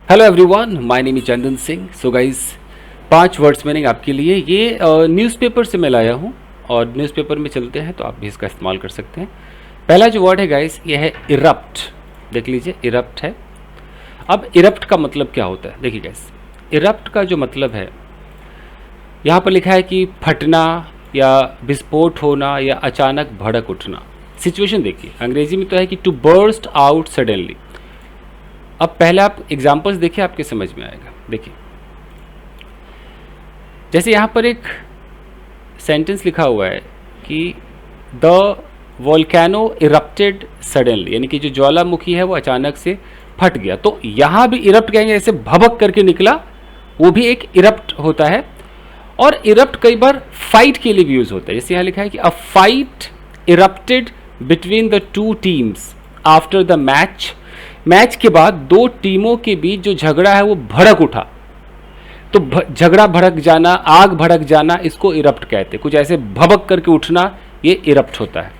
Hello everyone, my name is Chandan Singh. So guys, 5 words meaning आपके लिए। ये न्यूज़पेपर से मैं लाया हूँ और न्यूज़पेपर में चलते हैं तो आप भी इसका इस्तेमाल कर सकते हैं। पहला जो वर्ड है गाइस, ये है इरप्ट। देख लीजिए, इरप्ट है। अब इरप्ट का मतलब क्या होता है? देखिए गाइस, इरप्ट का जो मतलब है, यहाँ पर लिखा है कि फटना या विस्फोट होना या अचानक भड़क उठना। सिचुएशन देखिए, अंग्रेजी में तो है कि टू बर्स्ट आउट सडनली। अब पहले आप एग्जाम्पल्स देखिए, आपके समझ में आएगा। देखिए, जैसे यहाँ पर एक सेंटेंस लिखा हुआ है कि द वोल्केनो इरप्टेड सडनली, यानी कि जो ज्वालामुखी है वो अचानक से फट गया। तो यहाँ भी इरप्ट कहेंगे, जैसे भभक करके निकला, वो भी एक इरप्ट होता है। और इरप्ट कई बार फाइट के लिए भी यूज होता है। जैसे यहाँ लिखा है कि a fight erupted between the two teams after the match. Match के बाद दो टीमों के बीच जो झगड़ा है वो भड़क उठा। तो झगड़ा भड़क जाना, आग भड़क जाना, इसको इरप्ट कहते हैं। कुछ ऐसे भभक करके उठना, ये इरप्ट होता है।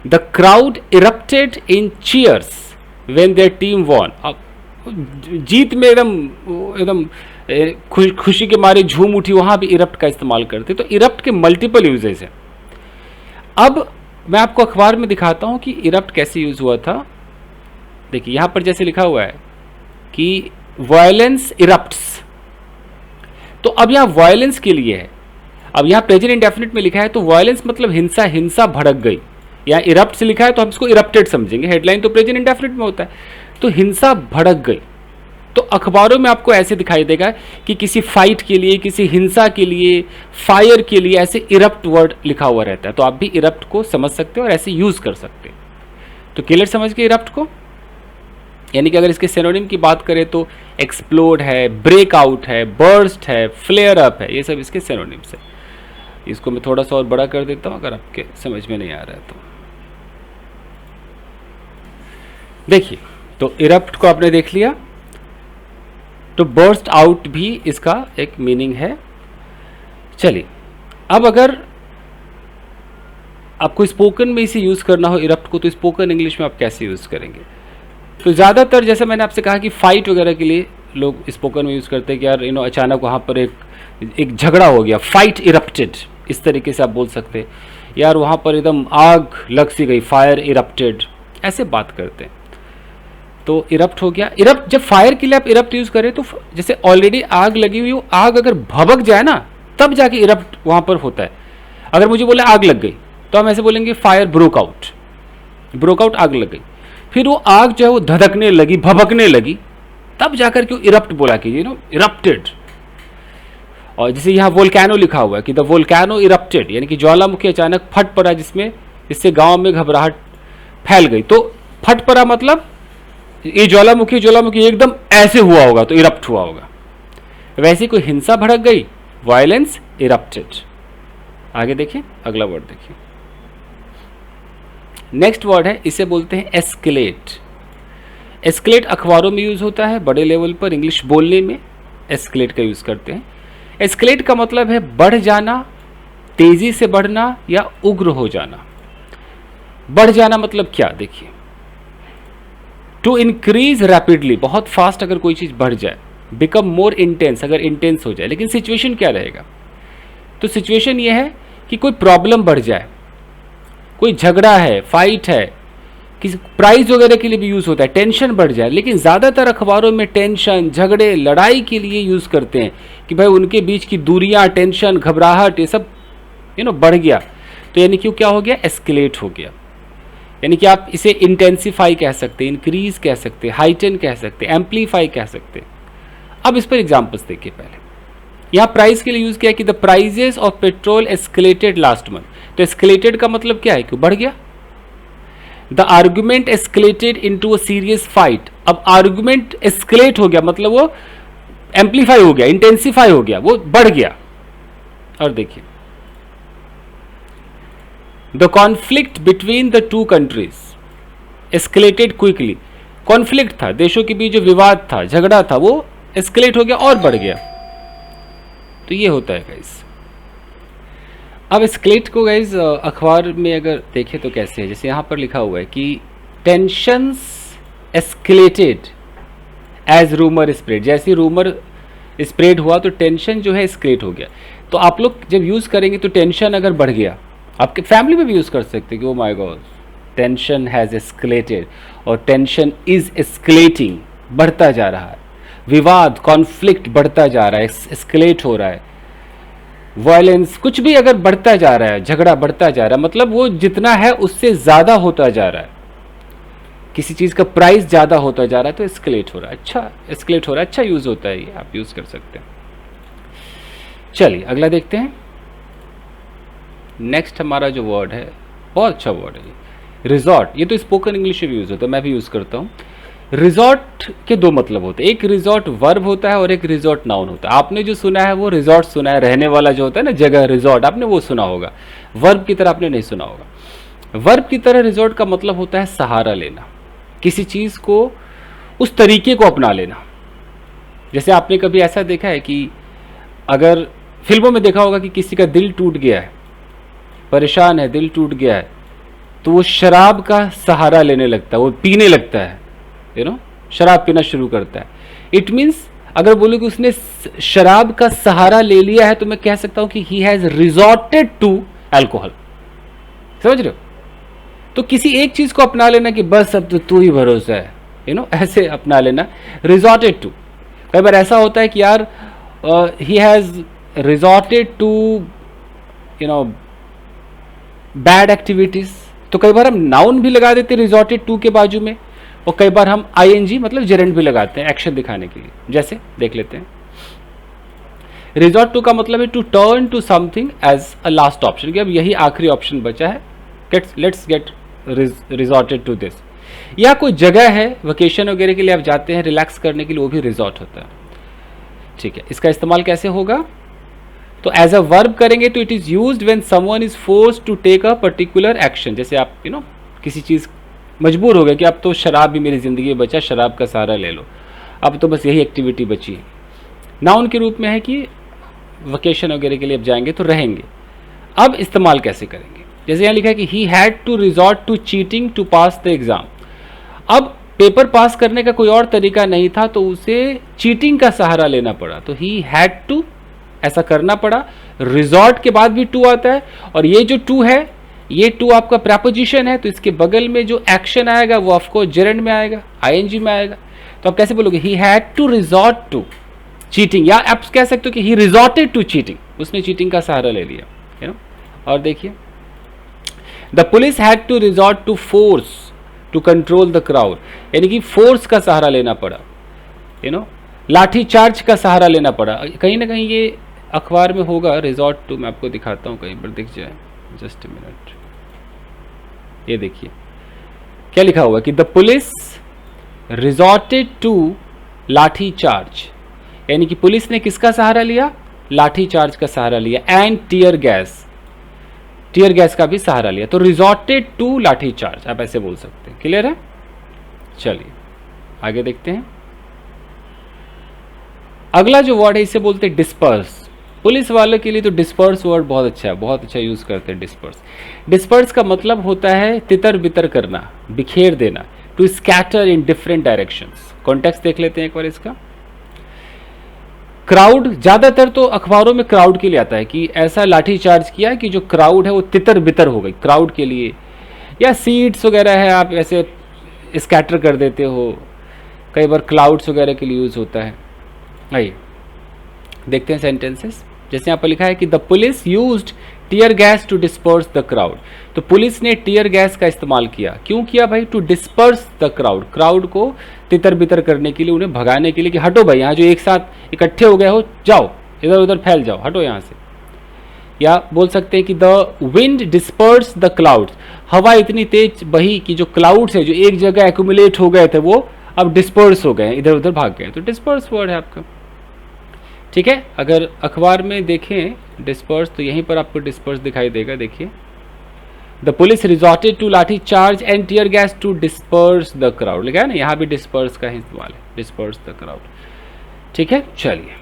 The crowd erupted in cheers when their team von. अब जीत में एकदम एकदम खुशी के मारे झूम उठी, वहां भी इरप्ट का इस्तेमाल करते। तो इरप्ट के मल्टीपल यूजेस हैं। अब मैं आपको अखबार में दिखाता हूं कि इरप्ट कैसे यूज हुआ था। देखिए, यहां पर जैसे लिखा हुआ है कि वायलेंस इरप्ट्स। तो अब यहां वायलेंस के लिए है। अब यहां प्रेजेंट इंडेफिनिट में लिखा है, तो वायलेंस मतलब हिंसा, हिंसा भड़क गई। यहां इरप्ट से लिखा है तो हम इसको इरप्टेड समझेंगे। हेडलाइन तो प्रेजेंट इंडेफिनिट में होता है, तो हिंसा भड़क गई। तो अखबारों में आपको ऐसे दिखाई देगा कि किसी फाइट के लिए, किसी हिंसा के लिए, फायर के लिए ऐसे इरप्ट वर्ड लिखा हुआ रहता है। तो आप भी इरप्ट को समझ सकते हो और ऐसे यूज कर सकते हैं। तो क्लियर समझ के इरप्ट को, यानी कि अगर इसके सिनोनिम की बात करें तो एक्सप्लोड है, ब्रेकआउट है, बर्स्ट है, फ्लेयर अप है, ये सब इसके सिनोनिम्स है। इसको मैं थोड़ा सा और बड़ा कर देता हूं अगर आपके समझ में नहीं आ रहा है तो। देखिए, तो इरप्ट को आपने देख लिया। तो बर्स्ट आउट भी इसका एक मीनिंग है। चलिए, अब अगर आपको स्पोकन में इसे यूज करना हो इरप्ट को, तो स्पोकन इंग्लिश में आप कैसे यूज करेंगे? तो ज़्यादातर जैसे मैंने आपसे कहा कि फाइट वगैरह के लिए लोग स्पोकन में यूज़ करते हैं कि यार अचानक वहाँ पर एक झगड़ा हो गया, फाइट इरप्टेड, इस तरीके से आप बोल सकते हैं। यार वहाँ पर एकदम आग लग सी गई, फायर इरप्टेड, ऐसे बात करते हैं। तो इरप्ट हो गया। इरप्ट, जब फायर के लिए आप इरप्ट यूज़ करें तो जैसे ऑलरेडी आग लगी हुई हो, आग अगर भभक जाए ना, तब जाके इरप्ट वहाँ पर होता है। अगर मुझे बोले आग लग गई, तो हम ऐसे बोलेंगे fire broke out. Broke out, आग लग गई। फिर वो आग जो है वो धधकने लगी, भभकने लगी, तब जाकर के इरप्ट बोला कि इरप्टेड। और जैसे यहाँ वोल्केनो लिखा हुआ है कि द वोल्केनो इरप्टेड, यानी कि ज्वालामुखी अचानक फट पड़ा, जिससे गांव में घबराहट फैल गई। तो फट पड़ा मतलब ये ज्वालामुखी एकदम ऐसे हुआ होगा, तो इरप्ट हुआ होगा। वैसे कोई हिंसा भड़क गई, वायलेंस इरप्टेड। आगे देखिए, अगला वर्ड देखिए। नेक्स्ट वर्ड है, इसे बोलते हैं एस्केलेट। एस्केलेट अखबारों में यूज होता है, बड़े लेवल पर इंग्लिश बोलने में एस्केलेट का यूज करते हैं। एस्केलेट का मतलब है बढ़ जाना, तेजी से बढ़ना या उग्र हो जाना। बढ़ जाना मतलब क्या? देखिए, टू इंक्रीज रैपिडली, बहुत फास्ट अगर कोई चीज बढ़ जाए। बिकम मोर इंटेंस, अगर इंटेंस हो जाए। लेकिन सिचुएशन क्या रहेगा? तो सिचुएशन ये है कि कोई प्रॉब्लम बढ़ जाए, कोई झगड़ा है, फाइट है, किसी प्राइज वगैरह के लिए भी यूज होता है, टेंशन बढ़ जाए। लेकिन ज्यादातर अखबारों में टेंशन, झगड़े, लड़ाई के लिए यूज करते हैं कि भाई उनके बीच की दूरियां, टेंशन, घबराहट, ये सब बढ़ गया। तो यानी कि क्या हो गया? एस्केलेट हो गया। यानी कि आप इसे इंटेंसिफाई कह सकते हैं, इंक्रीज कह सकते हैं, हाइटन कह सकते हैं, एम्पलीफाई कह सकते हैं। अब इस पर एग्जाम्पल्स देखिए। पहले यहाँ प्राइस के लिए यूज किया कि the prices of petrol escalated last month. तो एस्केलेटेड का मतलब क्या है? कि बढ़ गया। The argument escalated into a serious fight. अब आर्गुमेंट एस्केलेट हो गया मतलब वो एम्पलीफाई हो गया, इंटेंसिफाई हो गया, वो बढ़ गया। और देखिए, the conflict between the two countries escalated quickly. Conflict था, देशों के बीच जो विवाद था, झगड़ा था, वो एस्केलेट हो गया और बढ़ गया। तो ये होता है गाइस। अब एस्केलेट को गाइज अखबार में अगर देखें तो कैसे है? जैसे यहाँ पर लिखा हुआ है कि tensions escalated as rumour spread, जैसे रूमर स्प्रेड हुआ तो टेंशन जो है एस्केलेट हो गया। तो आप लोग जब यूज़ करेंगे तो टेंशन अगर बढ़ गया, आपके फैमिली में भी यूज़ कर सकते हैं कि oh my God tension has escalated, और टेंशन इज एस्केलेटिंग, बढ़ता जा रहा है, विवाद कॉन्फ्लिक्ट बढ़ता जा रहा है, एस्केलेट हो रहा है, वायलेंस कुछ भी अगर बढ़ता जा रहा है, झगड़ा बढ़ता जा रहा है, मतलब वो जितना है उससे ज़्यादा होता जा रहा है, किसी चीज़ का प्राइस ज़्यादा होता जा रहा है तो एस्केलेट हो रहा है। अच्छा एस्केलेट हो रहा है, अच्छा यूज़ होता है ये, आप यूज़ कर सकते हैं। चलिए अगला देखते हैं। नेक्स्ट हमारा जो वर्ड है बहुत अच्छा वर्ड है, रिजॉर्ट। ये तो स्पोकन इंग्लिश में भी यूज़ होता है, मैं भी यूज़ करता हूँ। रिजॉर्ट के दो मतलब होते हैं, एक रिजॉर्ट वर्ब होता है और एक रिजॉर्ट नाउन होता है। आपने जो सुना है वो रिजॉर्ट सुना है, रहने वाला जो होता है ना जगह, रिजॉर्ट आपने वो सुना होगा, वर्ब की तरह आपने नहीं सुना होगा। वर्ब की तरह रिजॉर्ट का मतलब होता है सहारा लेना, किसी चीज़ को उस तरीके को अपना लेना। जैसे आपने कभी ऐसा देखा है कि अगर फिल्मों में देखा होगा कि किसी का दिल टूट गया है, परेशान है, दिल टूट गया है, तो वो शराब का सहारा लेने लगता है, वो पीने लगता है, शराब पीना शुरू करता है। इट मीन्स अगर बोलो कि उसने शराब का सहारा ले लिया है तो मैं कह सकता हूं कि he has resorted to alcohol. समझ रहे हो? तो किसी एक चीज को अपना लेना कि बस अब तो तू ही भरोसा है, ऐसे अपना लेना, रिजॉर्टेड टू। कई बार ऐसा होता है कि यार he has resorted to bad activities, तो कई बार हम नाउन भी लगा देते हैं रिजॉर्टेड टू के बाजू में, और कई बार हम आईएनजी मतलब जेरेंड भी लगाते हैं एक्शन दिखाने के लिए। जैसे देख लेते हैं, रिजॉर्ट टू का मतलब है to turn to something as a last option, कि अब यही आखिरी ऑप्शन बचा है, let's get resorted to this. या कोई जगह है वेकेशन वगैरह के लिए आप जाते हैं रिलैक्स करने के लिए, वो भी रिजॉर्ट होता है। ठीक है, इसका इस्तेमाल कैसे होगा? तो एज अ वर्ब करेंगे तो it is used when someone is forced to take a particular action. जैसे आप किसी चीज़ मजबूर हो गए कि अब तो शराब भी मेरी ज़िंदगी में बचा, शराब का सहारा ले लो, अब तो बस यही एक्टिविटी बची है। नाउन के रूप में है कि वेकेशन वगैरह के लिए अब जाएंगे तो रहेंगे। अब इस्तेमाल कैसे करेंगे? जैसे यहाँ लिखा है कि he had to resort to cheating to pass the exam. अब पेपर पास करने का कोई और तरीका नहीं था तो उसे चीटिंग का सहारा लेना पड़ा, तो ही हैड टू ऐसा करना पड़ा। रिजॉर्ट के बाद भी टू आता है, और ये जो टू है, ये टू आपका प्रेपोजिशन है, तो इसके बगल में जो एक्शन आएगा वो ऑफकोर्स जेरेंड में आएगा, आईएनजी में आएगा। तो आप कैसे बोलोगे? He had to resort to cheating, या आप कह सकते हो कि ही रिजॉर्टेड टू चीटिंग, उसने चीटिंग का सहारा ले लिया। और देखिए, the police had to resort to force to control the crowd, यानी कि फोर्स का सहारा लेना पड़ा, लाठी चार्ज का सहारा लेना पड़ा। कहीं ना कहीं ये अखबार में होगा रिजॉर्ट टू, मैं आपको दिखाता हूँ कहीं पर दिख जाए, जस्ट ए मिनट। ये देखिए क्या लिखा हुआ कि the police resorted to lathi charge, यानी कि पुलिस ने किसका सहारा लिया? लाठी चार्ज का सहारा लिया, एंड टीयर गैस का भी सहारा लिया। तो रिजॉर्टेड टू लाठी चार्ज आप ऐसे बोल सकते हैं। क्लियर है? चलिए आगे देखते हैं। अगला जो वर्ड है इसे बोलते हैं डिस्पर्स। पुलिस वालों के लिए तो डिस्पर्स वर्ड बहुत अच्छा है, बहुत अच्छा यूज करते हैं डिस्पर्स। डिस्पर्स का मतलब होता है तितर बितर करना, बिखेर देना, to scatter in different directions. Context देख लेते हैं एक बार इसका। क्राउड, ज्यादातर तो अखबारों में क्राउड के लिए आता है कि ऐसा लाठी चार्ज किया कि जो क्राउड है वो तितर बितर हो गई क्राउड के लिए, या सीट्स वगैरह है आप ऐसे स्कैटर कर देते हो। कई बार क्लाउड्स वगैरह के लिए यूज होता है। आइए देखते हैं सेंटेंसेस। जैसे यहाँ पर लिखा है कि the police used tear gas to disperse the crowd. तो पुलिस ने टीयर गैस का इस्तेमाल किया। क्यों किया भाई? To disperse the crowd, crowd को तितर बितर करने के लिए, उन्हें भगाने के लिए कि हटो भाई, यहाँ जो एक साथ इकट्ठे हो गए हो, जाओ इधर उधर फैल जाओ, हटो यहाँ से। या बोल सकते हैं कि the wind disperse the clouds, हवा इतनी तेज बही कि जो क्लाउड्स है जो एक जगह एक्यूमुलेट हो गए थे वो अब डिस्पर्स हो गए, इधर उधर भाग गए। तो डिस्पर्स वर्ड है आपका। ठीक है, अगर अखबार में देखें डिस्पर्स तो यहीं पर आपको डिस्पर्स दिखाई देगा। देखिए, the police resorted to lathi charge and tear gas to disperse the crowd, लिखा है ना, यहाँ भी डिस्पर्स का ही इस्तेमाल है, डिस्पर्स द क्राउड। ठीक है, चलिए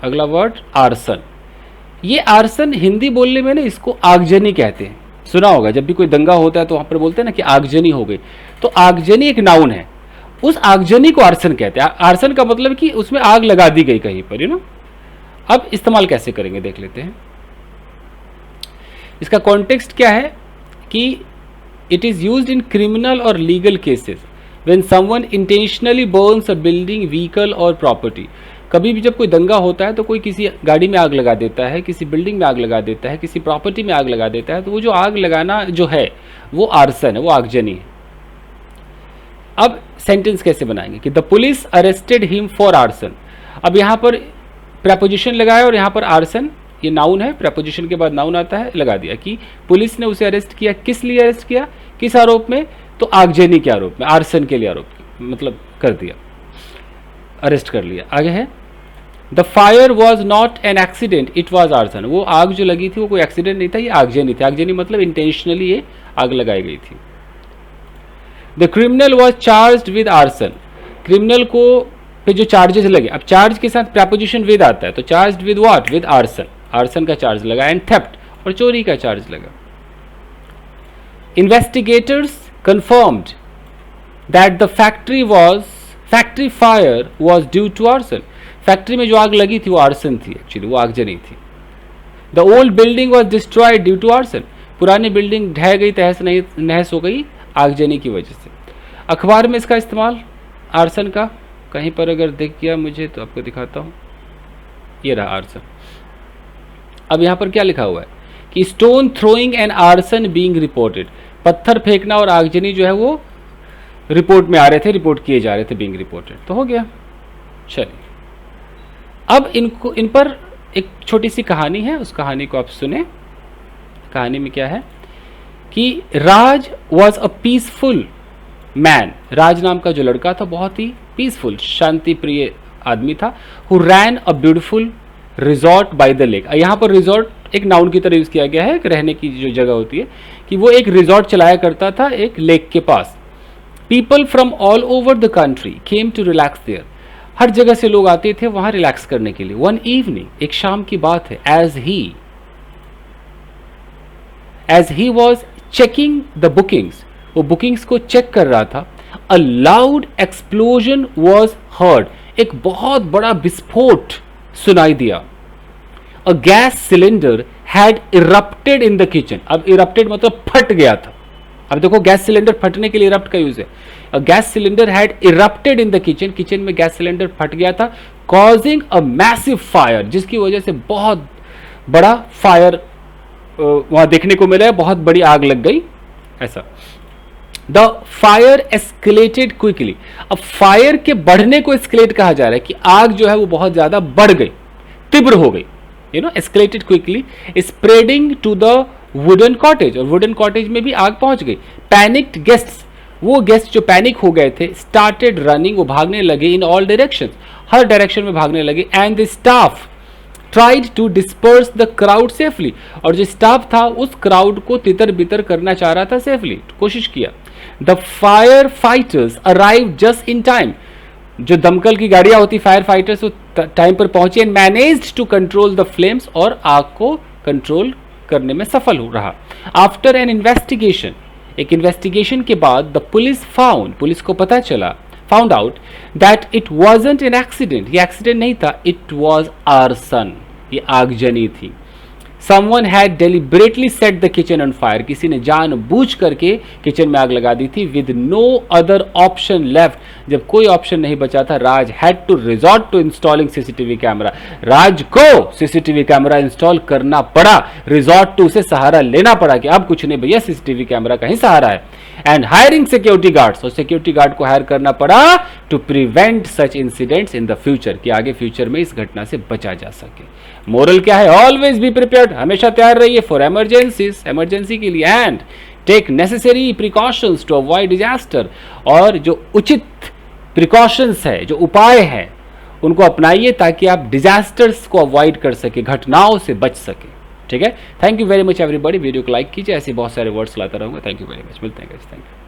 अगला वर्ड आर्सन। ये आर्सन हिंदी बोलने में ना इसको आगजनी कहते हैं, सुना होगा। जब भी कोई दंगा होता है तो वहाँ पर बोलते हैं ना कि आगजनी हो गई। तो आगजनी एक नाउन है उस आगजनी को आर्सन कहते हैं। आर्सन का मतलब कि उसमें आग लगा दी गई कहीं पर, अब इस्तेमाल कैसे करेंगे देख लेते हैं। इसका कॉन्टेक्स्ट क्या है कि it is used in criminal or legal cases when someone intentionally burns a building, vehicle or property. कभी भी जब कोई दंगा होता है तो कोई किसी गाड़ी में आग लगा देता है, किसी बिल्डिंग में आग लगा देता है, किसी प्रॉपर्टी में आग लगा देता है, तो वो जो आग लगाना जो है वो आर्सन है, वो आगजनी है। अब सेंटेंस कैसे बनाएंगे कि the police arrested him for arson. अब यहाँ पर प्रेपोजिशन लगाया और यहाँ पर आर्सन, ये नाउन है, प्रेपोजिशन के बाद नाउन आता है, लगा दिया कि पुलिस ने उसे अरेस्ट किया। किस लिए अरेस्ट किया, किस आरोप में, तो आगजनी के आरोप में, आर्सन के लिए आरोप, मतलब कर दिया, अरेस्ट कर लिया। आगे है the fire was not an accident it was arson. वो आग जो लगी थी वो कोई एक्सीडेंट नहीं था, ये आगजनी थी। आगजनी मतलब इंटेंशनली ये आग लगाई गई थी। The criminal was charged with arson. Criminal को पे जो चार्जेस लगे, अब चार्ज के साथ प्रेपोजिशन विद आता है, तो charged with what, with arson, arson का चार्ज लगा, एंड थेफ्ट और चोरी का चार्ज लगा। Investigators confirmed that the factory fire was due to arson. Factory में जो आग लगी थी वो आर्सन थी, एक्चुअली वो आगजनी थी। The old building was destroyed due to arson. पुरानी बिल्डिंग ढह गई, तहस नहस हो गई आगजनी की वजह से। अखबार में इसका इस्तेमाल आर्सन का कहीं पर अगर दिख गया मुझे तो आपको दिखाता हूँ, ये रहा आर्सन। अब यहाँ पर क्या लिखा हुआ है कि stone throwing and arson being reported. पत्थर फेंकना और आगजनी जो है वो रिपोर्ट में आ रहे थे, रिपोर्ट किए जा रहे थे, बीइंग रिपोर्टेड। तो हो गया। चलिए अब इन पर एक छोटी सी कहानी है, उस कहानी को आप सुने। कहानी में क्या है कि राज वॉज अ पीसफुल मैन। राज नाम का जो लड़का था बहुत ही पीसफुल, शांति प्रिय आदमी था। Who ran a beautiful resort by the lake. यहाँ पर रिजॉर्ट एक नाउन की तरह यूज किया गया है, रहने की जो जगह होती है, कि वो एक रिजॉर्ट चलाया करता था एक लेक के पास। People from all over the country came to relax there. हर जगह से लोग आते थे वहां रिलैक्स करने के लिए। वन इवनिंग, एक शाम की बात है, as he was checking the bookings, वो बुकिंग्स को चेक कर रहा था। A loud explosion was heard, एक बहुत बड़ा विस्फोट सुनाई दिया। A gas cylinder had erupted in the kitchen. अब इरप्टेड मतलब फट गया था। अब देखो गैस सिलेंडर फटने के लिए इरप्ट का यूज है। अ gas cylinder had erupted in the kitchen, kitchen में गैस सिलेंडर फट गया था। कॉजिंग अ मैसिव फायर, जिसकी वजह से बहुत बड़ा फायर वहां देखने को मिला है, बहुत बड़ी आग लग गई ऐसा। The fire escalated quickly. अब फायर के बढ़ने को एस्केलेट कहा जा रहा है कि आग जो है वो बहुत ज्यादा बढ़ गई, तीव्र हो गई, escalated quickly, spreading to the wooden cottage, और वुडन कॉटेज में भी आग पहुंच गई। पैनिक्ड गेस्ट्स, वो गेस्ट जो पैनिक हो गए थे, स्टार्टेड रनिंग, वो भागने लगे, इन ऑल डायरेक्शंस, हर डायरेक्शन में भागने लगे। And the staff tried to disperse the crowd safely, और जो स्टाफ था उस क्राउड को तितर बितर करना चाह रहा था, सेफली कोशिश किया। The fire fighters arrive just in time, जो दमकल की गाड़ियां होती फायर फाइटर्स वो टाइम पर पहुंचे। And managed to control the flames, और आग को कंट्रोल करने में सफल हो रहा। आफ्टर एन इन्वेस्टिगेशन, एक इन्वेस्टिगेशन के बाद, द पुलिस फाउंड, पुलिस को पता चला, found out that it wasn't an accident, ये एक्सीडेंट नहीं था, इट वाज आर्सन, ये आगजनी थी। Someone had deliberately set the kitchen on fire, किसी ने जानबूझ करके किचन में आग लगा दी थी। With no other option left, जब कोई ऑप्शन नहीं बचा था, Raj had to resort to installing CCTV camera, Raj को सीसीटीवी कैमरा इंस्टॉल करना पड़ा, रिजॉर्ट टू से सहारा लेना पड़ा कि अब कुछ नहीं भैया, सीसीटीवी कैमरा का ही सहारा है। एंड हायरिंग सिक्योरिटी गार्ड्स, और सिक्योरिटी गार्ड को हायर करना पड़ा to prevent such incidents in the future, कि आगे फ्यूचर में इस घटना से बचा जा सके। मोरल क्या है? ऑलवेज बी प्रिपेयर्ड, हमेशा तैयार रहिए फॉर इमरजेंसीज, इमरजेंसी के लिए। And take necessary precautions to avoid disaster, और जो उचित प्रिकॉशंस है, जो उपाय है, उनको अपनाइए ताकि आप डिजास्टर्स को अवॉइड कर सके, घटनाओं से बच सके। ठीक है, thank you very much everybody. Video को लाइक कीजिए, ऐसे बहुत सारे वर्ड्स लाता रहूंगा। थैंक यू वेरी मच, मिलते हैं गाइस, थैंक यू।